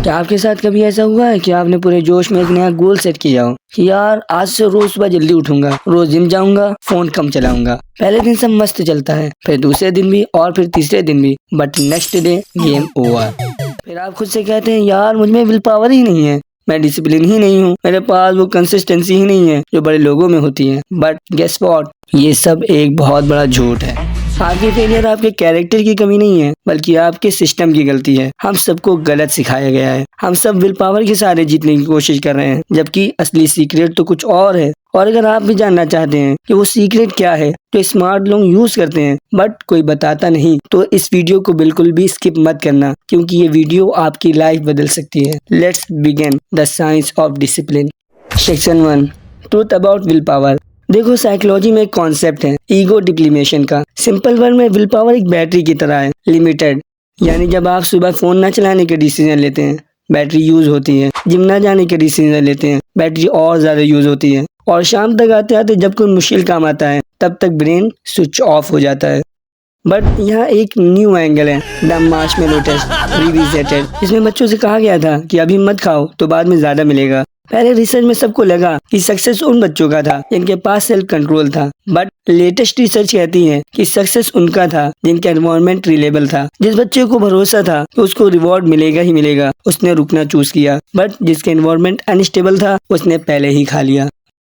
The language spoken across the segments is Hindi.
क्या आपके साथ कभी ऐसा हुआ है कि आपने पूरे जोश में एक नया गोल सेट किया हो कि यार आज से रोज सुबह जल्दी उठूंगा, रोज जिम जाऊंगा, फोन कम चलाऊंगा। पहले दिन सब मस्त चलता है, फिर दूसरे दिन भी और फिर तीसरे दिन भी, but next day game over. फिर आप खुद से कहते हैं यार मुझ में विल पावर ही नहीं है, मैं डिसिप्लिन ही नहीं हूँ, मेरे पास वो कंसिस्टेंसी ही नहीं है जो बड़े लोगों में होती है। बट गेस व्हाट, ये सब एक बहुत बड़ा झूठ है। आपकी फेलियर आपके कैरेक्टर की कमी नहीं है, बल्कि आपके सिस्टम की गलती है। हम सबको गलत सिखाया गया है। हम सब विल पावर के सहारे जीतने की कोशिश कर रहे हैं, जबकि असली सीक्रेट तो कुछ और है। और अगर आप भी जानना चाहते हैं कि वो सीक्रेट क्या है तो स्मार्ट लोग यूज करते हैं बट कोई बताता नहीं, तो इस वीडियो को बिल्कुल भी स्किप मत करना, क्योंकि ये वीडियो आपकी लाइफ बदल सकती है। Let's begin the science of discipline. Section 1, truth about will power. देखो, साइकोलॉजी में एक कॉन्सेप्ट है ईगो डिप्लीमेशन का। सिंपल वर्ड में विल पावर एक बैटरी की तरह है, लिमिटेड। यानी जब आप सुबह फोन न चलाने के डिसीजन लेते हैं, बैटरी यूज होती है। जिम न जाने के डिसीजन लेते हैं, बैटरी और ज्यादा यूज होती है। और शाम तक आते आते जब कोई मुश्किल काम आता है, तब तक ब्रेन स्विच ऑफ हो जाता है। बट यहाँ एक न्यू एंगल है, द मार्शमैलो टेस्ट रिविजिटेड। इसमें बच्चों से कहा गया था कि अभी मत खाओ तो बाद में ज्यादा मिलेगा। पहले रिसर्च में सबको लगा कि सक्सेस उन बच्चों का था जिनके पास सेल्फ कंट्रोल था, बट लेटेस्ट रिसर्च कहती है कि सक्सेस उनका था जिनका एनवायरनमेंट रिलेबल था। जिस बच्चे को भरोसा था कि उसको रिवॉर्ड मिलेगा ही मिलेगा, उसने रुकना चूज किया। बट जिसका एनवायरनमेंट अनस्टेबल था, उसने पहले ही खा लिया।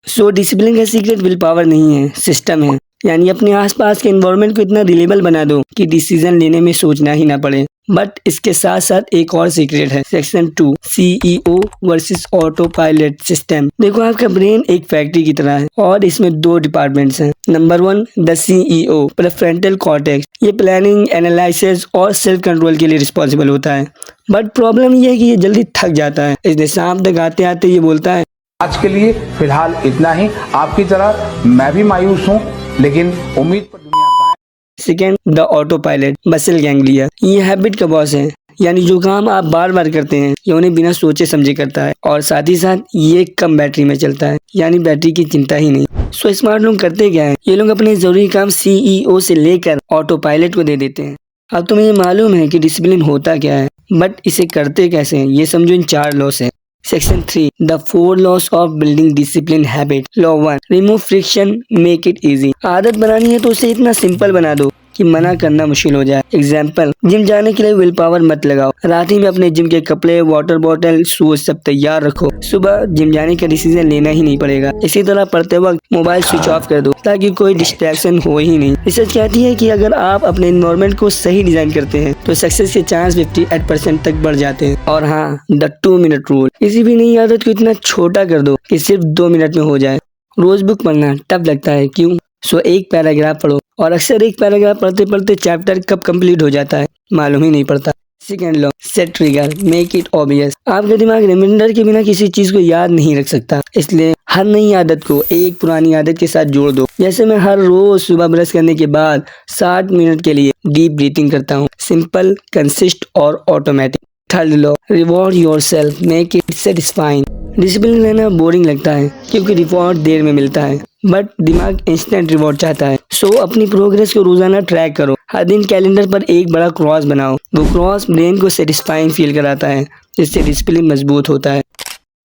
सो डिसिप्लिन का सीक्रेट विल पावर नहीं है, सिस्टम है। यानी अपने आसपास के एनवायरनमेंट को इतना रिलेबल बना दो कि डिसीजन लेने में सोचना ही ना पड़े। बट इसके साथ साथ एक और सीक्रेट है, section 2, CEO versus auto pilot system. देखो, आपका ब्रेन एक फैक्ट्री की तरह है और इसमें 2 डिपार्टमेंट्स हैं। Number 1, the CEO prefrontal cortex. ये प्लानिंग, एनालिसिस और सेल्फ कंट्रोल के लिए रिस्पॉन्सिबल होता है। बट प्रॉब्लम ये है कि ये जल्दी थक जाता है, इसलिए शाम तक आते आते ये बोलता है आज के लिए फिलहाल इतना ही। आपकी तरह मैं भी मायूस हूँ, लेकिन उम्मीद पर दुनिया का है। Second, the auto pilot Bansal ganglia. ये हैबिट का बॉस है, यानी जो काम आप बार बार करते हैं ये उन्हें बिना सोचे समझे करता है। और साथ ही साथ ये कम बैटरी में चलता है, यानी बैटरी की चिंता ही नहीं। सो स्मार्ट लोग करते क्या है, ये लोग अपने जरूरी काम CEO से लेकर ऑटो पायलट को दे देते हैं। अब तुम्हें ये मालूम है कि डिसिप्लिन होता क्या है, बट इसे करते कैसे हैं, ये समझो इन 4 लॉस है। Section 3, the 4 loss of building discipline habit. Law 1, remove friction, make it easy. आदत बनानी है तो उसे इतना सिंपल बना दो कि मना करना मुश्किल हो जाए। एग्जाम्पल, जिम जाने के लिए विल पावर मत लगाओ। रात ही में अपने जिम के कपड़े, वाटर बॉटल, शूज सब तैयार रखो। सुबह जिम जाने का डिसीजन लेना ही नहीं पड़ेगा। इसी तरह पढ़ते वक्त मोबाइल स्विच ऑफ कर दो ताकि कोई डिस्ट्रैक्शन हो ही नहीं। रिसर्च कहती है कि अगर आप अपने एनवायरनमेंट को सही डिजाइन करते हैं तो सक्सेस के चांस 58% तक बढ़ जाते हैं। और हाँ, द 2 मिनट रूल। किसी भी नई आदत को इतना छोटा कर दो कि सिर्फ 2 मिनट में हो जाए। रोज बुक पढ़ना टफ लगता है, क्यों? सो एक पैराग्राफ पढ़ो, और अक्सर एक पैराग्राफ पढ़ते पढ़ते चैप्टर कब कंप्लीट हो जाता है मालूम ही नहीं पड़ता। Second law, set trigger, make it obvious. आपका दिमाग रिमाइंडर के बिना किसी चीज को याद नहीं रख सकता, इसलिए हर नई आदत को एक पुरानी आदत के साथ जोड़ दो। जैसे मैं हर रोज सुबह ब्रश करने के बाद 60 मिनट के लिए डीप ब्रीथिंग करता हूँ। सिंपल, कंसिस्ट और automatic. Third law, reward yourself, make it satisfying. Discipline रहना बोरिंग लगता है क्योंकि रिवॉर्ड देर में मिलता है, बट दिमाग इंस्टेंट रिवॉर्ड चाहता है। सो अपनी प्रोग्रेस को रोजाना ट्रैक करो। हर दिन कैलेंडर पर एक बड़ा क्रॉस बनाओ। वो क्रॉस ब्रेन को सेटिस्फाइंग फील कराता है, जिससे डिसिप्लिन मजबूत होता है।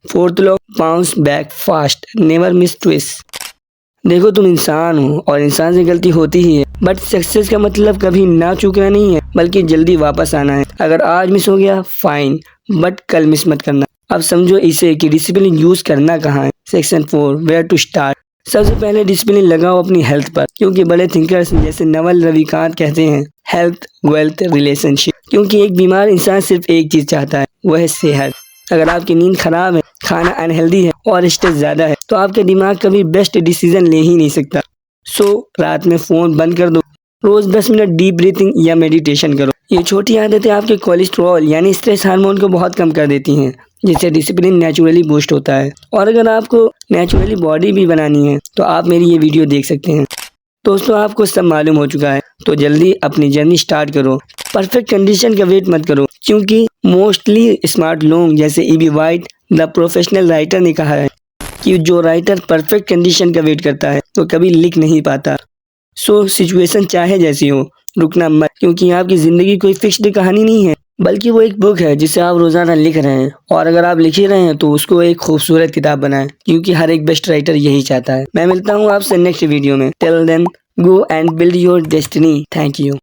Fourth law, bounce back fast, never miss twist. देखो, तुम इंसान हो और इंसान से गलती होती ही है, बट सक्सेस का मतलब कभी ना चूकना नहीं है, बल्कि जल्दी वापस आना है। अगर आज मिस हो गया फाइन, बट कल मिस मत करना। अब समझो इसे कि डिसिप्लिन यूज करना कहाँ है। Section 4, where to start. सबसे पहले डिसिप्लिन लगाओ अपनी हेल्थ पर, क्योंकि बड़े थिंकर्स जैसे नवल रविकांत कहते हैं हेल्थ वेल्थ रिलेशनशिप। क्योंकि एक बीमार इंसान सिर्फ एक चीज चाहता है, वह है सेहत। अगर आपकी नींद खराब है, खाना अनहेल्दी है और स्ट्रेस ज्यादा है, तो आपका दिमाग कभी बेस्ट डिसीजन ले ही नहीं सकता। सो रात में फोन बंद कर दो, रोज 10 मिनट डीप ब्रीथिंग या मेडिटेशन करो। ये छोटी आदतें आपके कोलेस्ट्रॉल यानी स्ट्रेस हार्मोन को बहुत कम कर देती हैं, जिससे डिसिप्लिन नेचुरली बूस्ट होता है। और अगर आपको नेचुरली बॉडी भी बनानी है तो आप मेरी ये वीडियो देख सकते हैं। दोस्तों, आपको सब मालूम हो चुका है, तो जल्दी अपनी जर्नी स्टार्ट करो। परफेक्ट कंडीशन का वेट मत करो, क्योंकि मोस्टली स्मार्ट लोग जैसे E.B. White the professional writer ने कहा है कि जो राइटर परफेक्ट कंडीशन का वेट करता है तो कभी लिख नहीं पाता। सो सिचुएशन चाहे जैसी हो, रुकना मत, क्योंकि आपकी जिंदगी कोई फिक्स्ड कहानी नहीं है। बल्कि वो एक बुक है जिसे आप रोजाना लिख रहे हैं, और अगर आप लिख ही रहे हैं तो उसको एक खूबसूरत किताब बनाएं, क्योंकि हर एक बेस्ट राइटर यही चाहता है। मैं मिलता हूँ आपसे नेक्स्ट वीडियो में। Till then, go and build your destiny. Thank you.